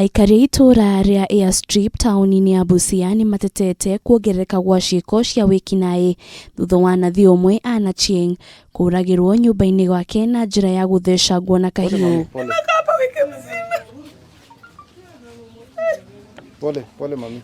Aikari itura ria Airstrip tauni-ini ya Busia ni matetete kuongerereka gwa ciiko cia wikinaĩ thutha wa Nathi umwe Anachieng kuuragirwo nyumba-ini gwake na njira ya guthecangwo na kahiũ.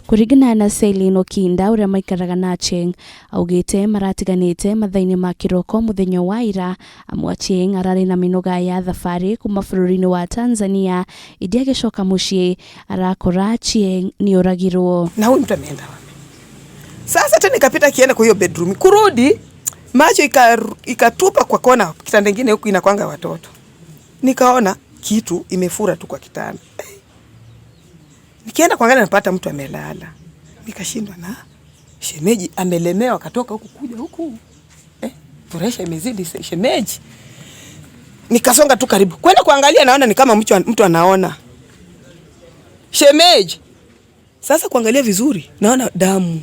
Kuringana na Selino Kinda uria maikaraga na Achieng augite maratiganite mathaini ma kiroko muthenya wa ira amwe Achieng arari na minoga ya thafari kuma bururi-ini wa Tanzania idia gicoka mucii arakora Achieng ni uragirwo. Na huyu mtu ameenda wapi? Sasa tena nikapita kienda kwa hiyo bedroom kurudi macho ikatupa kwa kona kitanda kingine huku inakwanga watoto. Nikaona kitu imefura tu kwa kitanda. Nikienda kuangalia napata mtu amelala. Nikashindwa na shemeji amelemewa akatoka huku kuja huku. Presha imezidi shemeji. Nikasonga tu karibu. Kwenda kuangalia naona ni kama mtu anaona. Shemeji. Sasa kuangalia vizuri naona damu.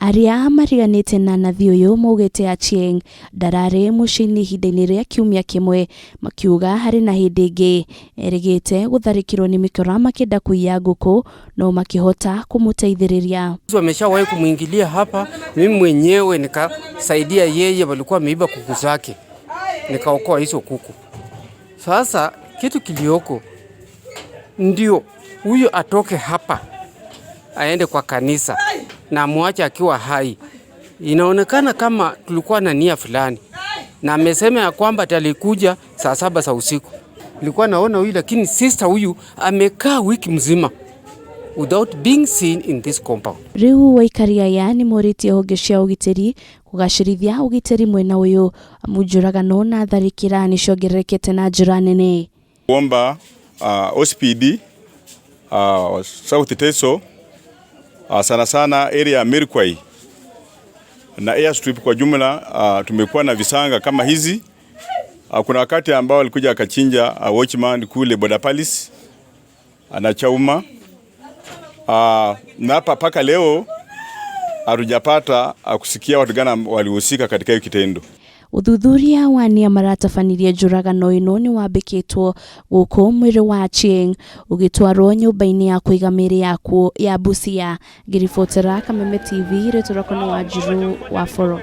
Aria mariganite na Nathi uyu maugite Achieng ndarari mucii-ini ihinda-ini ria kiumia kimwe makiuga hari na hindi ingi erigite gutharikirwo ni mikora makenda kuiya nguku no makihota kumuteithiriria. Wameshawahi kumuingilia hapa, mimi mwenyewe nikasaidia yeye, walikuwa wameiba kuku zake, nikaokoa hizo kuku. Sasa kitu kilioko ndio huyu atoke hapa aende kwa kanisa na muache akiwa hai. Inaonekana kama tulikuwa na nia fulani. Na amesema ya kwamba atalikuja saa 7 za usiku. Nilikuwa naona huyu lakini sister huyu amekaa wiki mzima without being seen in this compound. Riu waikari aya ni moritie honge cia ugitiri kugacirithia ugitiri mwena uyu NJURAGANO na tharikira ni ciongererekete na njira nene. Kuomba OCPD South Teso sana sana area ya Mirkwai na Airstrip kwa jumla tumekuwa na visanga kama hizi. Kuna wakati ambao alikuja akachinja watchman kule Border Palace anachauma na hapa paka leo hatujapata kusikia watu gani walihusika katika hiyo kitendo. Uthuthuria wa nia maratafanirie njuragano ino ni wambikitwo guku mwiri wa Achieng ugitwarwo nyumba-ini ya kuiga miri yaku ya Busia. Ngiribotera Kameme TV, Retoroko wa Njuru wa Foro.